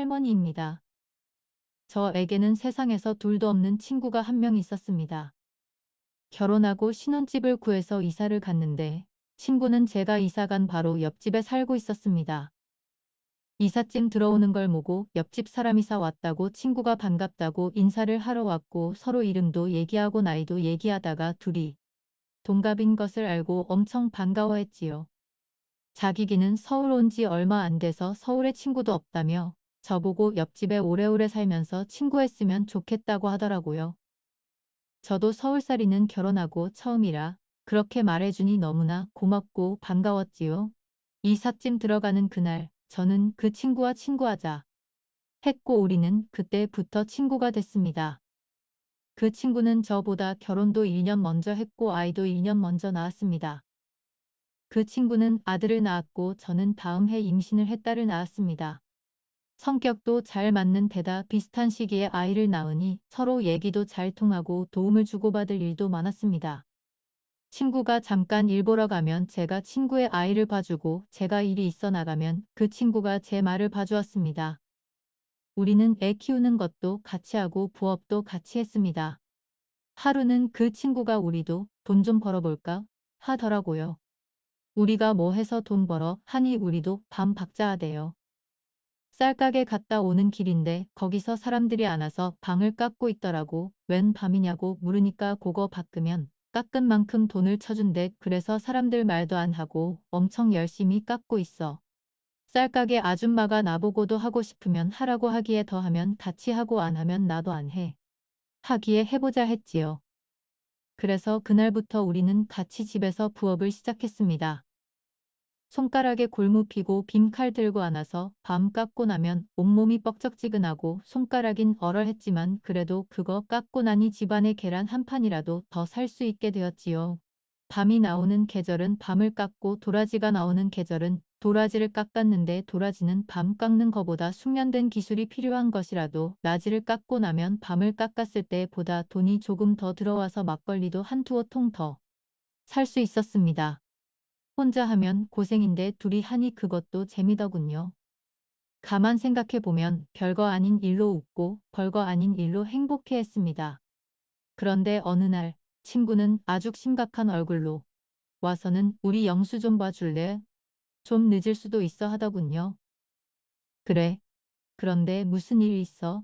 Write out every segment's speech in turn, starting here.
할머니입니다. 저에게는 세상에서 둘도 없는 친구가 한 명 있었습니다. 결혼하고 신혼집을 구해서 이사를 갔는데 친구는 제가 이사 간 바로 옆집에 살고 있었습니다. 이삿짐 들어오는 걸 보고 옆집 사람 이사 왔다고 친구가 반갑다고 인사를 하러 왔고 서로 이름도 얘기하고 나이도 얘기하다가 둘이 동갑인 것을 알고 엄청 반가워했지요. 자기기는 서울 온 지 얼마 안 돼서 서울에 친구도 없다며 저보고 옆집에 오래오래 살면서 친구했으면 좋겠다고 하더라고요. 저도 서울살이는 결혼하고 처음이라 그렇게 말해주니 너무나 고맙고 반가웠지요. 이삿짐 들어가는 그날 저는 그 친구와 친구하자 했고 우리는 그때부터 친구가 됐습니다. 그 친구는 저보다 결혼도 1년 먼저 했고 아이도 1년 먼저 낳았습니다. 그 친구는 아들을 낳았고 저는 다음 해 임신을 해 딸을 낳았습니다. 성격도 잘 맞는 데다 비슷한 시기에 아이를 낳으니 서로 얘기도 잘 통하고 도움을 주고받을 일도 많았습니다. 친구가 잠깐 일 보러 가면 제가 친구의 아이를 봐주고 제가 일이 있어 나가면 그 친구가 제 말을 봐주었습니다. 우리는 애 키우는 것도 같이 하고 부업도 같이 했습니다. 하루는 그 친구가 우리도 돈 좀 벌어볼까 하더라고요. 우리가 뭐 해서 돈 벌어 하니 우리도 밤 박자 하대요. 쌀가게 갔다 오는 길인데 거기서 사람들이 안 와서 방을 깎고 있더라고. 웬 밤이냐고 물으니까 그거 바꾸면 깎은 만큼 돈을 쳐준대. 그래서 사람들 말도 안 하고 엄청 열심히 깎고 있어. 쌀가게 아줌마가 나보고도 하고 싶으면 하라고 하기에 더 하면 같이 하고 안 하면 나도 안 해. 하기에 해보자 했지요. 그래서 그날부터 우리는 같이 집에서 부업을 시작했습니다. 손가락에 골무 피고 빔칼 들고 안아서 밤 깎고 나면 온몸이 뻑적지근하고 손가락인 얼얼했지만 그래도 그거 깎고 나니 집안에 계란 한 판이라도 더 살 수 있게 되었지요. 밤이 나오는 계절은 밤을 깎고 도라지가 나오는 계절은 도라지를 깎았는데 도라지는 밤 깎는 거보다 숙련된 기술이 필요한 것이라도 라지를 깎고 나면 밤을 깎았을 때보다 돈이 조금 더 들어와서 막걸리도 한 두어 통 더 살 수 있었습니다. 혼자 하면 고생인데 둘이 하니 그것도 재미더군요. 가만 생각해보면 별거 아닌 일로 웃고 별거 아닌 일로 행복해했습니다. 그런데 어느 날 친구는 아주 심각한 얼굴로 와서는 우리 영수 좀 봐줄래? 좀 늦을 수도 있어 하더군요. 그래. 그런데 무슨 일 있어?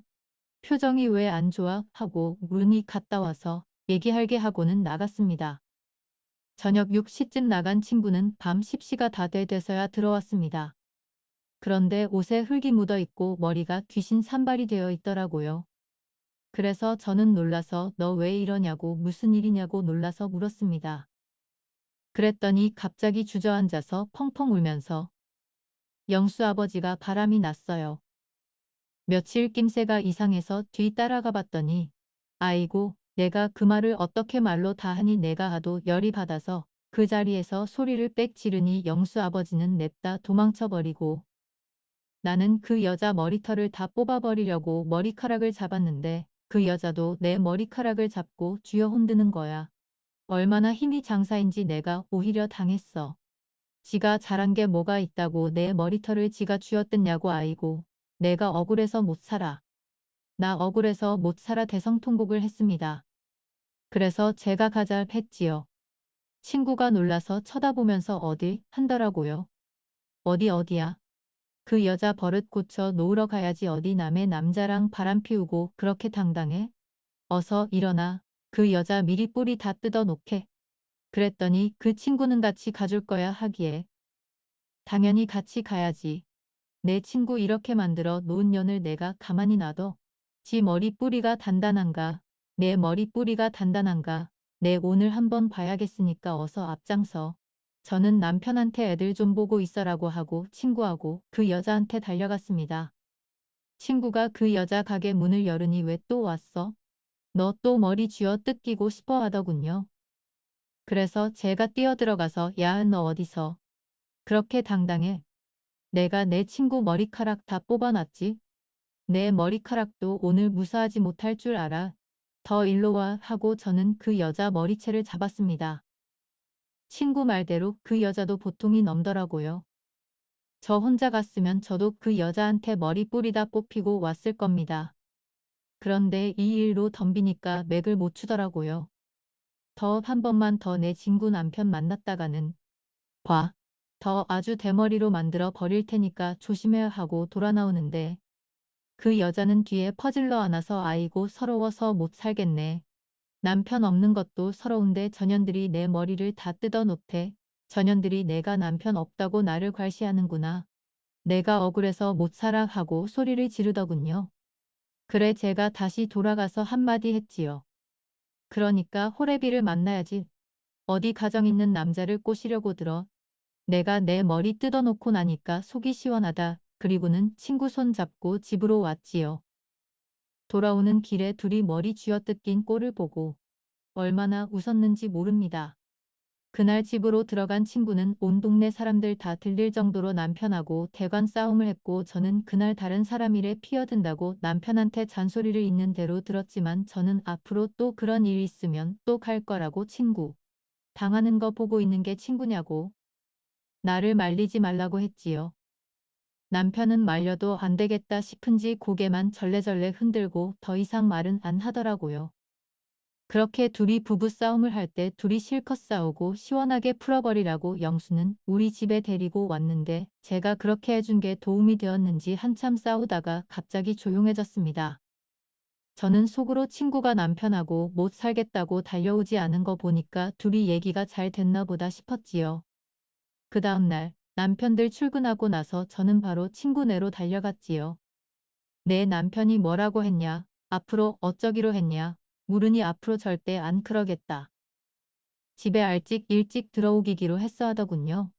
표정이 왜 안 좋아? 하고 물으니 갔다 와서 얘기할게 하고는 나갔습니다. 저녁 6시쯤 나간 친구는 밤 10시가 다 돼서야 들어왔습니다. 그런데 옷에 흙이 묻어 있고 머리가 귀신 산발이 되어 있더라고요. 그래서 저는 놀라서 너 왜 이러냐고 무슨 일이냐고 놀라서 물었습니다. 그랬더니 갑자기 주저앉아서 펑펑 울면서 영수 아버지가 바람이 났어요. 며칠 낌새가 이상해서 뒤 따라가 봤더니 아이고 내가 그 말을 어떻게 말로 다 하니 내가 하도 열이 받아서 그 자리에서 소리를 빽 지르니 영수 아버지는 냅다 도망쳐버리고 나는 그 여자 머리털을 다 뽑아버리려고 머리카락을 잡았는데 그 여자도 내 머리카락을 잡고 쥐어 흔드는 거야. 얼마나 힘이 장사인지 내가 오히려 당했어. 지가 잘한 게 뭐가 있다고 내 머리털을 지가 쥐어뜯냐고 아이고. 내가 억울해서 못 살아. 나 억울해서 못 살아 대성통곡을 했습니다. 그래서 제가 가자 했지요. 친구가 놀라서 쳐다보면서 어디 한더라고요. 어디야. 그 여자 버릇 고쳐 놓으러 가야지 어디 남의 남자랑 바람 피우고 그렇게 당당해? 어서 일어나. 그 여자 미리 뿌리 다 뜯어 놓게. 그랬더니 그 친구는 같이 가줄 거야 하기에 당연히 같이 가야지. 내 친구 이렇게 만들어 놓은 년을 내가 가만히 놔둬. 지 머리 뿌리가 단단한가. 내 머리 뿌리가 단단한가. 내 오늘 한번 봐야겠으니까 어서 앞장서. 저는 남편한테 애들 좀 보고 있어라고 하고 친구하고 그 여자한테 달려갔습니다. 친구가 그 여자 가게 문을 열으니 왜 또 왔어? 너 또 머리 쥐어 뜯기고 싶어 하더군요. 그래서 제가 뛰어들어가서 야, 너 어디서 그렇게 당당해? 내가 내 친구 머리카락 다 뽑아놨지? 내 머리카락도 오늘 무사하지 못할 줄 알아. 더 일로 와 하고 저는 그 여자 머리채를 잡았습니다. 친구 말대로 그 여자도 보통이 넘더라고요. 저 혼자 갔으면 저도 그 여자한테 머리 뿌리다 뽑히고 왔을 겁니다. 그런데 이 일로 덤비니까 맥을 못 추더라고요. 더 한 번만 더 내 친구 남편 만났다가는 봐. 더 아주 대머리로 만들어 버릴 테니까 조심해야 하고 돌아 나오는데 그 여자는 뒤에 퍼질러 안아서 아이고 서러워서 못 살겠네. 남편 없는 것도 서러운데 전현들이 내 머리를 다 뜯어 놓대. 전현들이 내가 남편 없다고 나를 괄시하는구나. 내가 억울해서 못 살아 하고 소리를 지르더군요. 그래 제가 다시 돌아가서 한마디 했지요. 그러니까 호래비를 만나야지. 어디 가정 있는 남자를 꼬시려고 들어. 내가 내 머리 뜯어놓고 나니까 속이 시원하다. 그리고는 친구 손 잡고 집으로 왔지요. 돌아오는 길에 둘이 머리 쥐어뜯긴 꼴을 보고 얼마나 웃었는지 모릅니다. 그날 집으로 들어간 친구는 온 동네 사람들 다 들릴 정도로 남편하고 대관 싸움을 했고 저는 그날 다른 사람 일에 피어든다고 남편한테 잔소리를 있는 대로 들었지만 저는 앞으로 또 그런 일 있으면 또 갈 거라고 친구. 당하는 거 보고 있는 게 친구냐고. 나를 말리지 말라고 했지요. 남편은 말려도 안 되겠다 싶은지 고개만 절레절레 흔들고 더 이상 말은 안 하더라고요. 그렇게 둘이 부부싸움을 할 때 둘이 실컷 싸우고 시원하게 풀어버리라고 영수는 우리 집에 데리고 왔는데 제가 그렇게 해준 게 도움이 되었는지 한참 싸우다가 갑자기 조용해졌습니다. 저는 속으로 친구가 남편하고 못 살겠다고 달려오지 않은 거 보니까 둘이 얘기가 잘 됐나 보다 싶었지요. 그 다음날 남편들 출근하고 나서 저는 바로 친구네로 달려갔지요. 내 남편이 뭐라고 했냐? 앞으로 어쩌기로 했냐? 물으니 앞으로 절대 안 그러겠다. 집에 일찍 들어오기로 했어 하더군요.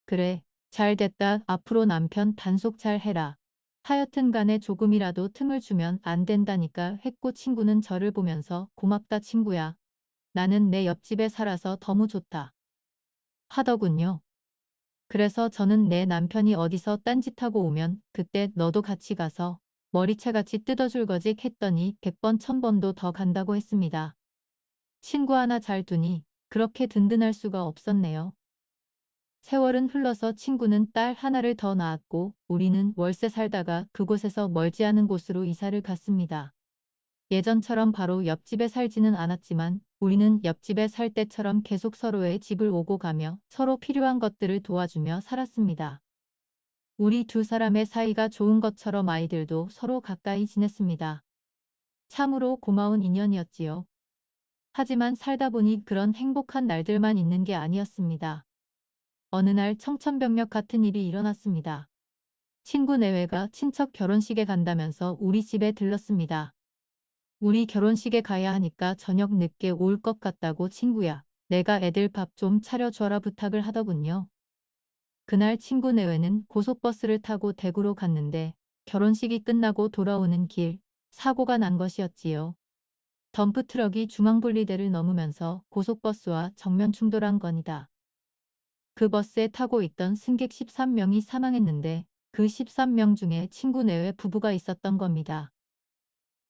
그래, 잘 됐다. 앞으로 남편 단속 잘 해라. 하여튼 간에 조금이라도 틈을 주면 안 된다니까 했고 친구는 저를 보면서 고맙다 친구야. 나는 내 옆집에 살아서 너무 좋다. 하더군요. 그래서 저는 내 남편이 어디서 딴짓하고 오면 그때 너도 같이 가서 머리채같이 뜯어줄 거지 했더니 100번 1000번도 더 간다고 했습니다. 친구 하나 잘 두니 그렇게 든든할 수가 없었네요. 세월은 흘러서 친구는 딸 하나를 더 낳았고 우리는 월세 살다가 그곳에서 멀지 않은 곳으로 이사를 갔습니다. 예전처럼 바로 옆집에 살지는 않았지만 우리는 옆집에 살 때처럼 계속 서로의 집을 오고 가며 서로 필요한 것들을 도와주며 살았습니다. 우리 두 사람의 사이가 좋은 것처럼 아이들도 서로 가까이 지냈습니다. 참으로 고마운 인연이었지요. 하지만 살다 보니 그런 행복한 날들만 있는 게 아니었습니다. 어느 날 청천벽력 같은 일이 일어났습니다. 친구 내외가 친척 결혼식에 간다면서 우리 집에 들렀습니다. 우리 결혼식에 가야 하니까 저녁 늦게 올 것 같다고 친구야. 내가 애들 밥 좀 차려줘라 부탁을 하더군요. 그날 친구 내외는 고속버스를 타고 대구로 갔는데 결혼식이 끝나고 돌아오는 길 사고가 난 것이었지요. 덤프트럭이 중앙분리대를 넘으면서 고속버스와 정면 충돌한 건이다. 그 버스에 타고 있던 승객 13명이 사망했는데 그 13명 중에 친구 내외 부부가 있었던 겁니다.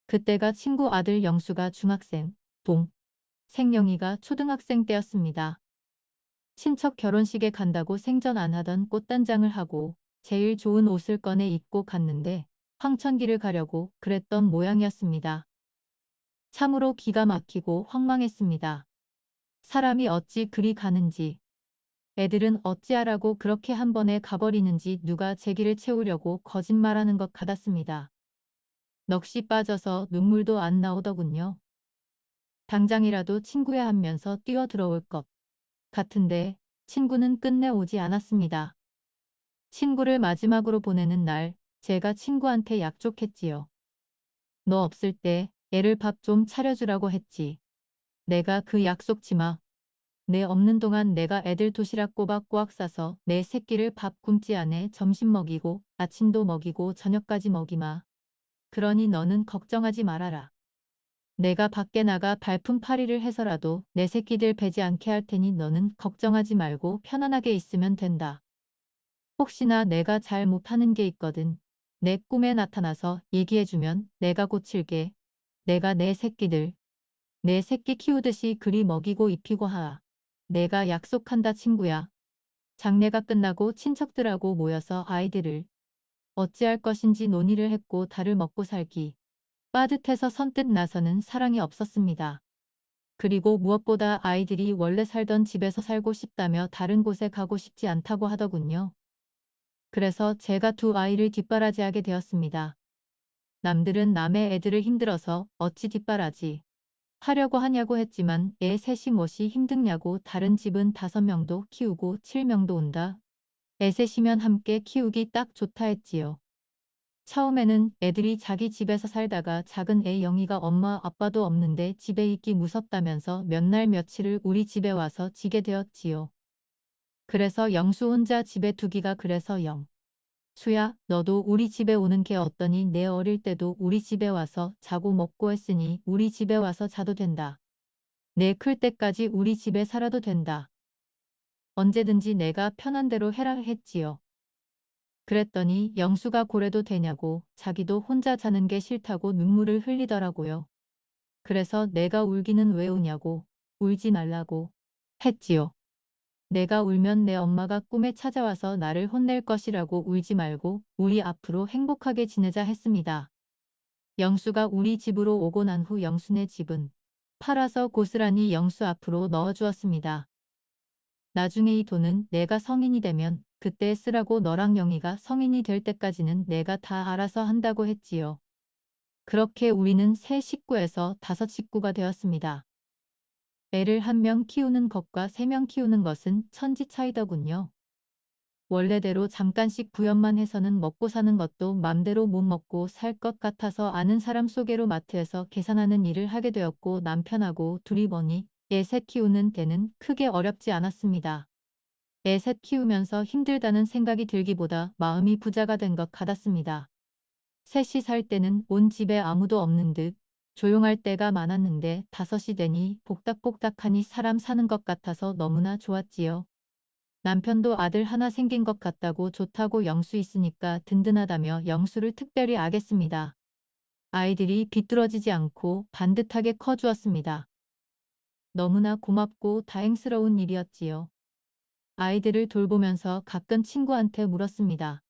그때가 친구 아들 영수가 중학생, 생영이가 초등학생 때였습니다. 친척 결혼식에 간다고 생전 안 하던 꽃단장을 하고 제일 좋은 옷을 꺼내 입고 갔는데 황천길을 가려고 그랬던 모양이었습니다. 참으로 기가 막히고 황망했습니다. 사람이 어찌 그리 가는지, 애들은 어찌하라고 그렇게 한 번에 가버리는지 누가 제기를 채우려고 거짓말하는 것 같았습니다. 넋이 빠져서 눈물도 안 나오더군요. 당장이라도 친구야 하면서 뛰어 들어올 것 같은데 친구는 끝내 오지 않았습니다. 친구를 마지막으로 보내는 날 제가 친구한테 약속했지요. 너 없을 때 애를 밥 좀 차려주라고 했지. 내가 그 약속 지마. 내 없는 동안 내가 애들 도시락 꼬박꼬박 싸서 내 새끼를 밥 굶지 않에 점심 먹이고 아침도 먹이고 저녁까지 먹이마. 그러니 너는 걱정하지 말아라. 내가 밖에 나가 발품팔이를 해서라도 내 새끼들 배지 않게 할 테니 너는 걱정하지 말고 편안하게 있으면 된다. 혹시나 내가 잘 못하는 게 있거든. 내 꿈에 나타나서 얘기해주면 내가 고칠게. 내가 내 새끼 키우듯이 그리 먹이고 입히고 하아. 내가 약속한다 친구야. 장례가 끝나고 친척들하고 모여서 아이들을 어찌할 것인지 논의를 했고 달을 먹고 살기 빠듯해서 선뜻 나서는 사랑이 없었습니다. 그리고 무엇보다 아이들이 원래 살던 집에서 살고 싶다며 다른 곳에 가고 싶지 않다고 하더군요. 그래서 제가 두 아이를 뒷바라지하게 되었습니다. 남들은 남의 애들을 힘들어서 어찌 뒷바라지 하려고 하냐고 했지만 애 셋이 무엇이 힘드냐고 다른 집은 5명도 키우고 7명도 온다. 애 셋이면 함께 키우기 딱 좋다 했지요. 처음에는 애들이 자기 집에서 살다가 작은 애 영희가 엄마 아빠도 없는데 집에 있기 무섭다면서 몇 날 며칠을 우리 집에 와서 지게 되었지요. 그래서 영수 혼자 집에 두기가 그래서 수야, 너도 우리 집에 오는 게 어떠니? 내 어릴 때도 우리 집에 와서 자고 먹고 했으니 우리 집에 와서 자도 된다. 내 클 때까지 우리 집에 살아도 된다. 언제든지 내가 편한 대로 해라 했지요. 그랬더니 영수가 고래도 되냐고 자기도 혼자 자는 게 싫다고 눈물을 흘리더라고요. 그래서 내가 울기는 왜 우냐고 울지 말라고 했지요. 내가 울면 내 엄마가 꿈에 찾아와서 나를 혼낼 것이라고 울지 말고 우리 앞으로 행복하게 지내자 했습니다. 영수가 우리 집으로 오고 난 후 영수네 집은 팔아서 고스란히 영수 앞으로 넣어주었습니다. 나중에 이 돈은 내가 성인이 되면 그때 쓰라고 너랑 영희가 성인이 될 때까지는 내가 다 알아서 한다고 했지요. 그렇게 우리는 세 식구에서 5식구가 되었습니다. 애를 1명 키우는 것과 3명 키우는 것은 천지 차이더군요. 원래대로 잠깐씩 부연만 해서는 먹고 사는 것도 맘대로 못 먹고 살 것 같아서 아는 사람 소개로 마트에서 계산하는 일을 하게 되었고 남편하고 둘이 보니 애 셋 키우는 데는 크게 어렵지 않았습니다. 애 셋 키우면서 힘들다는 생각이 들기보다 마음이 부자가 된 것 같았습니다. 셋이 살 때는 온 집에 아무도 없는 듯 조용할 때가 많았는데 5이 되니 복닥복닥하니 사람 사는 것 같아서 너무나 좋았지요. 남편도 아들 하나 생긴 것 같다고 좋다고 영수 있으니까 든든하다며 영수를 특별히 아겠습니다. 아이들이 비뚤어지지 않고 반듯하게 커주었습니다. 너무나 고맙고 다행스러운 일이었지요. 아이들을 돌보면서 가끔 친구한테 물었습니다.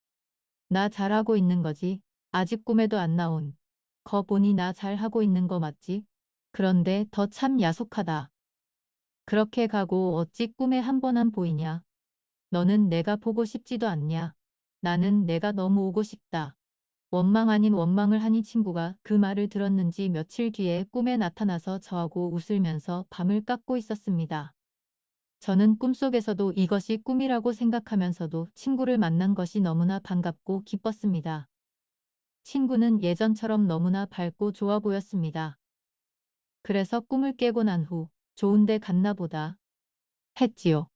나 잘하고 있는 거지? 아직 꿈에도 안 나온 거 보니 나 잘하고 있는 거 맞지? 그런데 더 참 야속하다. 그렇게 가고 어찌 꿈에 한 번 안 보이냐? 너는 내가 보고 싶지도 않냐? 나는 내가 너무 오고 싶다. 원망 아닌 원망을 하니 친구가 그 말을 들었는지 며칠 뒤에 꿈에 나타나서 저하고 웃으면서 밤을 깎고 있었습니다. 저는 꿈속에서도 이것이 꿈이라고 생각하면서도 친구를 만난 것이 너무나 반갑고 기뻤습니다. 친구는 예전처럼 너무나 밝고 좋아 보였습니다. 그래서 꿈을 깨고 난 후 좋은데 갔나 보다 했지요.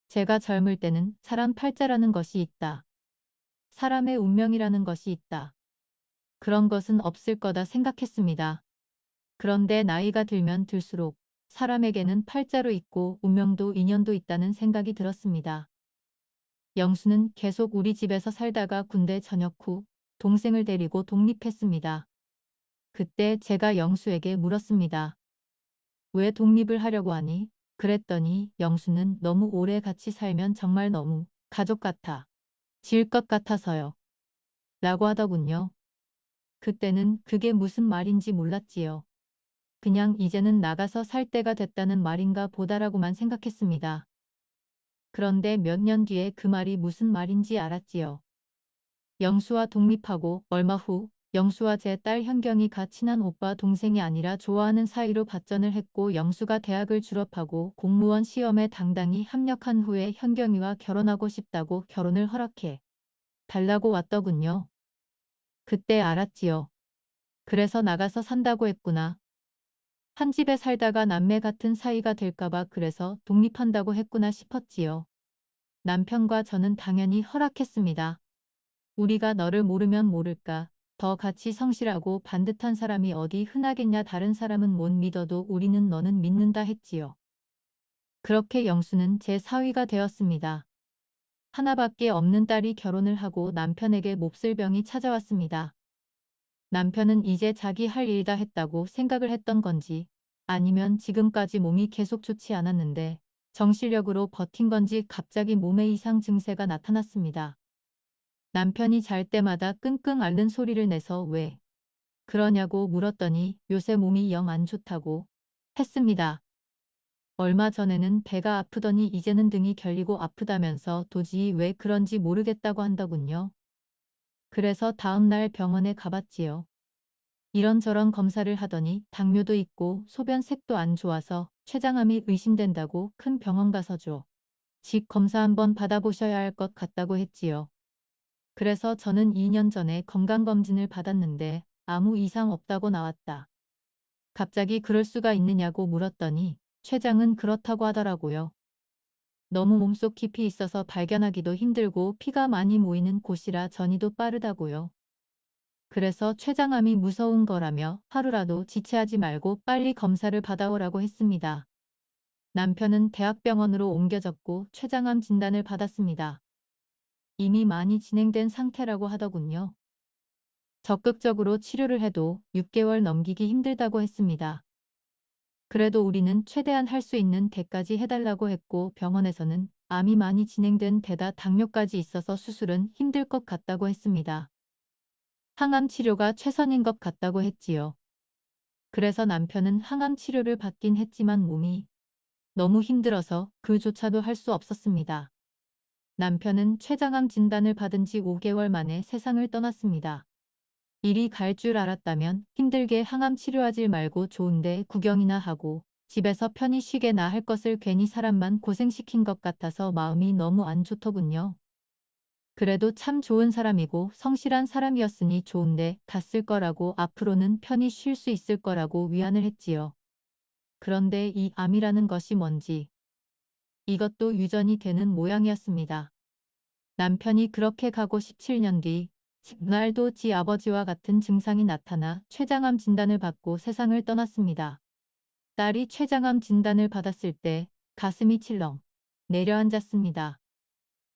제가 젊을 때는 사람 팔자라는 것이 있다. 사람의 운명이라는 것이 있다. 그런 것은 없을 거다 생각했습니다. 그런데 나이가 들면 들수록 사람에게는 팔자로 있고 운명도 인연도 있다는 생각이 들었습니다. 영수는 계속 우리 집에서 살다가 군대 전역 후 동생을 데리고 독립했습니다. 그때 제가 영수에게 물었습니다. 왜 독립을 하려고 하니? 그랬더니 영수는 너무 오래 같이 살면 정말 너무 가족 같아. 질 것 같아서요. 라고 하더군요. 그때는 그게 무슨 말인지 몰랐지요. 그냥 이제는 나가서 살 때가 됐다는 말인가 보다라고만 생각했습니다. 그런데 몇 년 뒤에 그 말이 무슨 말인지 알았지요. 영수와 독립하고 얼마 후 영수와 제 딸 현경이가 친한 오빠 동생이 아니라 좋아하는 사이로 발전을 했고 영수가 대학을 졸업하고 공무원 시험에 당당히 합격한 후에 현경이와 결혼하고 싶다고 결혼을 허락해 달라고 왔더군요. 그때 알았지요. 그래서 나가서 산다고 했구나. 한 집에 살다가 남매 같은 사이가 될까봐 그래서 독립한다고 했구나 싶었지요. 남편과 저는 당연히 허락했습니다. 우리가 너를 모르면 모를까. 더 같이 성실하고 반듯한 사람이 어디 흔하겠냐. 다른 사람은 못 믿어도 우리는 너는 믿는다 했지요. 그렇게 영수는 제 사위가 되었습니다. 하나밖에 없는 딸이 결혼을 하고 남편에게 몹쓸 병이 찾아왔습니다. 남편은 이제 자기 할 일 다 했다고 생각을 했던 건지 아니면 지금까지 몸이 계속 좋지 않았는데 정신력으로 버틴 건지 갑자기 몸에 이상 증세가 나타났습니다. 남편이 잘 때마다 끙끙 앓는 소리를 내서 왜 그러냐고 물었더니 요새 몸이 영 안 좋다고 했습니다. 얼마 전에는 배가 아프더니 이제는 등이 결리고 아프다면서 도저히 왜 그런지 모르겠다고 한더군요. 그래서 다음날 병원에 가봤지요. 이런저런 검사를 하더니 당뇨도 있고 소변색도 안 좋아서 췌장암이 의심된다고 큰 병원 가서죠. 직 검사 한번 받아보셔야 할 것 같다고 했지요. 그래서 저는 2년 전에 건강검진을 받았는데 아무 이상 없다고 나왔다. 갑자기 그럴 수가 있느냐고 물었더니 췌장은 그렇다고 하더라고요. 너무 몸속 깊이 있어서 발견하기도 힘들고 피가 많이 모이는 곳이라 전이도 빠르다고요. 그래서 췌장암이 무서운 거라며 하루라도 지체하지 말고 빨리 검사를 받아오라고 했습니다. 남편은 대학병원으로 옮겨졌고 췌장암 진단을 받았습니다. 이미 많이 진행된 상태라고 하더군요. 적극적으로 치료를 해도 6개월 넘기기 힘들다고 했습니다. 그래도 우리는 최대한 할 수 있는 데까지 해달라고 했고 병원에서는 암이 많이 진행된 데다 당뇨까지 있어서 수술은 힘들 것 같다고 했습니다. 항암 치료가 최선인 것 같다고 했지요. 그래서 남편은 항암 치료를 받긴 했지만 몸이 너무 힘들어서 그조차도 할 수 없었습니다. 남편은 췌장암 진단을 받은 지 5개월 만에 세상을 떠났습니다. 일이 갈 줄 알았다면 힘들게 항암 치료하지 말고 좋은데 구경이나 하고 집에서 편히 쉬게나 할 것을 괜히 사람만 고생시킨 것 같아서 마음이 너무 안 좋더군요. 그래도 참 좋은 사람이고 성실한 사람이었으니 좋은데 갔을 거라고 앞으로는 편히 쉴 수 있을 거라고 위안을 했지요. 그런데 이 암이라는 것이 뭔지 이것도 유전이 되는 모양이었습니다. 남편이 그렇게 가고 17년 뒤 날도 지 아버지와 같은 증상이 나타나 췌장암 진단을 받고 세상을 떠났습니다. 딸이 췌장암 진단을 받았을 때 가슴이 칠렁 내려앉았습니다.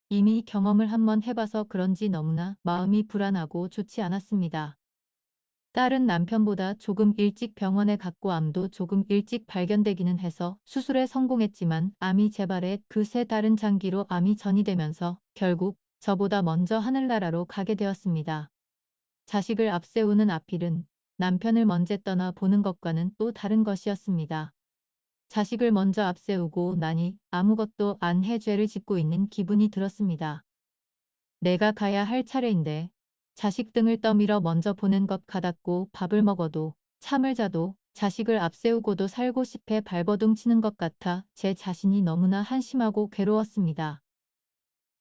이미 경험을 한번 해봐서 그런지 너무나 마음이 불안하고 좋지 않았습니다. 딸은 남편보다 조금 일찍 병원에 갔고 암도 조금 일찍 발견되기는 해서 수술에 성공했지만 암이 재발해 그 세 달은 장기로 암이 전이되면서 결국 저보다 먼저 하늘나라로 가게 되었습니다. 자식을 앞세우는 앞일은 남편을 먼저 떠나 보는 것과는 또 다른 것이었습니다. 자식을 먼저 앞세우고 나니 아무것도 안 해 죄를 짓고 있는 기분이 들었습니다. 내가 가야 할 차례인데 자식 등을 떠밀어 먼저 보낸 것 같았고 밥을 먹어도 잠을 자도 자식을 앞세우고도 살고 싶어 발버둥 치는 것 같아 제 자신이 너무나 한심하고 괴로웠습니다.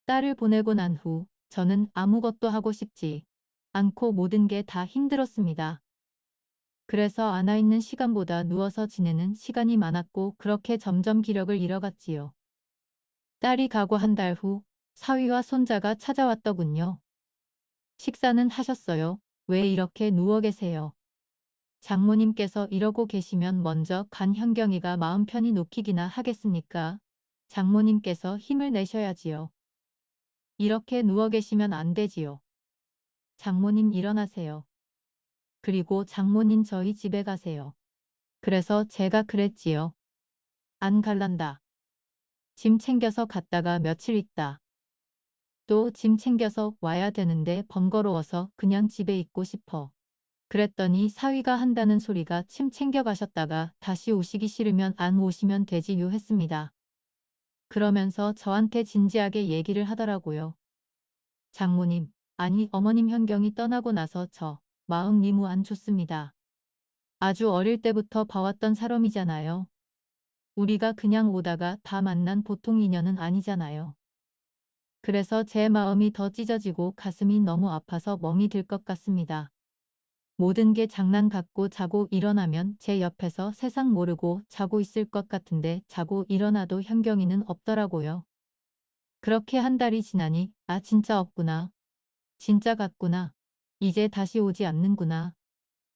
딸을 보내고 난 후 저는 아무것도 하고 싶지 않고 모든 게 다 힘들었습니다. 그래서 안아있는 시간보다 누워서 지내는 시간이 많았고 그렇게 점점 기력을 잃어갔지요. 딸이 가고 한 달 후 사위와 손자가 찾아왔더군요. 식사는 하셨어요? 왜 이렇게 누워 계세요? 장모님께서 이러고 계시면 먼저 간 현경이가 마음 편히 놓기기나 하겠습니까? 장모님께서 힘을 내셔야지요. 이렇게 누워 계시면 안 되지요. 장모님 일어나세요. 그리고 장모님 저희 집에 가세요. 그래서 제가 그랬지요. 안 갈란다. 짐 챙겨서 갔다가 며칠 있다. 또 짐 챙겨서 와야 되는데 번거로워서 그냥 집에 있고 싶어. 그랬더니 사위가 한다는 소리가 침 챙겨 가셨다가 다시 오시기 싫으면 안 오시면 되지요 했습니다. 그러면서 저한테 진지하게 얘기를 하더라고요. 장모님, 아니 어머님 현경이 떠나고 나서 저 마음 너무 안 좋습니다. 아주 어릴 때부터 봐왔던 사람이잖아요. 우리가 그냥 오다가 다 만난 보통 인연은 아니잖아요. 그래서 제 마음이 더 찢어지고 가슴이 너무 아파서 멍이 들 것 같습니다. 모든 게 장난 같고 자고 일어나면 제 옆에서 세상 모르고 자고 있을 것 같은데 자고 일어나도 현경이는 없더라고요. 그렇게 한 달이 지나니 아 진짜 없구나. 진짜 갔구나. 이제 다시 오지 않는구나.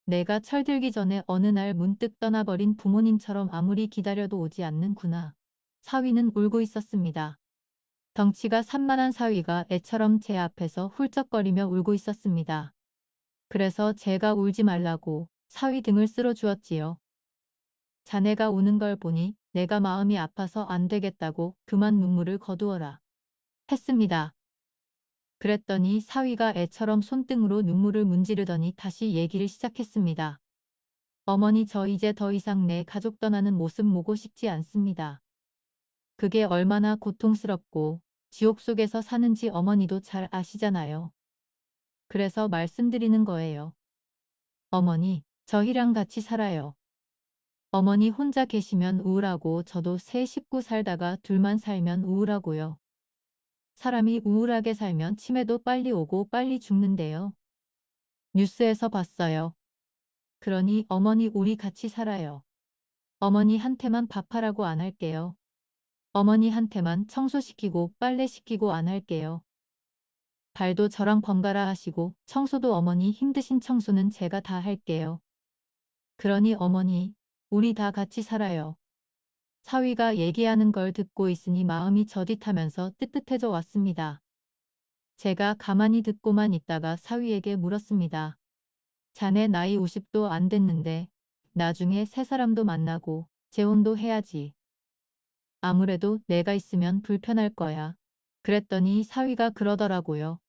내가 철들기 전에 어느 날 문득 떠나버린 부모님처럼 아무리 기다려도 오지 않는구나. 사위는 울고 있었습니다. 덩치가 산만한 사위가 애처럼 제 앞에서 훌쩍거리며 울고 있었습니다. 그래서 제가 울지 말라고 사위 등을 쓸어주었지요. 자네가 우는 걸 보니 내가 마음이 아파서 안 되겠다고 그만 눈물을 거두어라 했습니다. 그랬더니 사위가 애처럼 손등으로 눈물을 문지르더니 다시 얘기를 시작했습니다. 어머니, 저 이제 더 이상 내 가족 떠나는 모습 보고 싶지 않습니다. 그게 얼마나 고통스럽고 지옥 속에서 사는지 어머니도 잘 아시잖아요. 그래서 말씀드리는 거예요. 어머니, 저희랑 같이 살아요. 어머니 혼자 계시면 우울하고 저도 세 식구 살다가 둘만 살면 우울하고요. 사람이 우울하게 살면 치매도 빨리 오고 빨리 죽는데요. 뉴스에서 봤어요. 그러니 어머니, 우리 같이 살아요. 어머니한테만 밥하라고 안 할게요. 어머니한테만 청소시키고 빨래시키고 안 할게요. 발도 저랑 번갈아 하시고 청소도 어머니 힘드신 청소는 제가 다 할게요. 그러니 어머니, 우리 다 같이 살아요. 사위가 얘기하는 걸 듣고 있으니 마음이 저릿하면서 뜨뜻해져 왔습니다. 제가 가만히 듣고만 있다가 사위에게 물었습니다. 자네 나이 50도 안 됐는데 나중에 새 사람도 만나고 재혼도 해야지. 아무래도 내가 있으면 불편할 거야. 그랬더니 사위가 그러더라고요.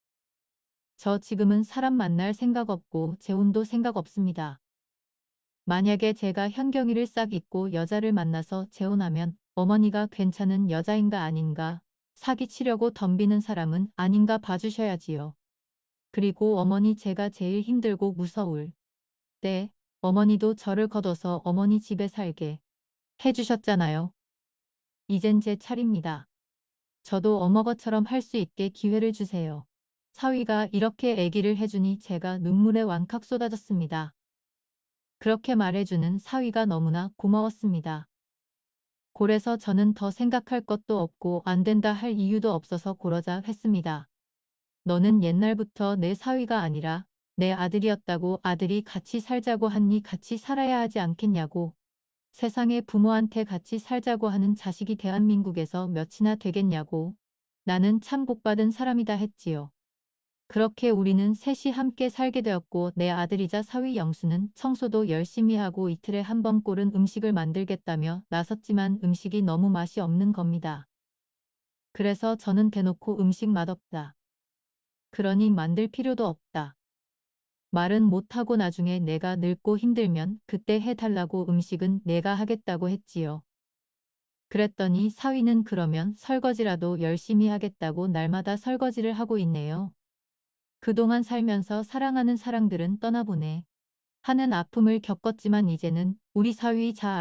저 지금은 사람 만날 생각 없고 재혼도 생각 없습니다. 만약에 제가 현경이를 싹 잊고 여자를 만나서 재혼하면 어머니가 괜찮은 여자인가 아닌가, 사기치려고 덤비는 사람은 아닌가 봐주셔야지요. 그리고 어머니, 제가 제일 힘들고 무서울 때 어머니도 저를 거둬서 어머니 집에 살게 해주셨잖아요. 이젠 제 차례입니다. 저도 어머거처럼 할 수 있게 기회를 주세요. 사위가 이렇게 애기를 해주니 제가 눈물에 왈칵 쏟아졌습니다. 그렇게 말해주는 사위가 너무나 고마웠습니다. 그래서 저는 더 생각할 것도 없고 안 된다 할 이유도 없어서 그러자 했습니다. 너는 옛날부터 내 사위가 아니라 내 아들이었다고. 아들이 같이 살자고 하니 같이 살아야 하지 않겠냐고. 세상에 부모한테 같이 살자고 하는 자식이 대한민국에서 몇이나 되겠냐고. 나는 참 복받은 사람이다 했지요. 그렇게 우리는 셋이 함께 살게 되었고 내 아들이자 사위 영수는 청소도 열심히 하고 이틀에 한 번 꼴은 음식을 만들겠다며 나섰지만 음식이 너무 맛이 없는 겁니다. 그래서 저는 대놓고 음식 맛없다. 그러니 만들 필요도 없다. 말은 못하고 나중에 내가 늙고 힘들면 그때 해달라고 음식은 내가 하겠다고 했지요. 그랬더니 사위는 그러면 설거지라도 열심히 하겠다고 날마다 설거지를 하고 있네요. 그동안 살면서 사랑하는 사람들은 떠나보내 하는 아픔을 겪었지만 이제는 우리 사위 자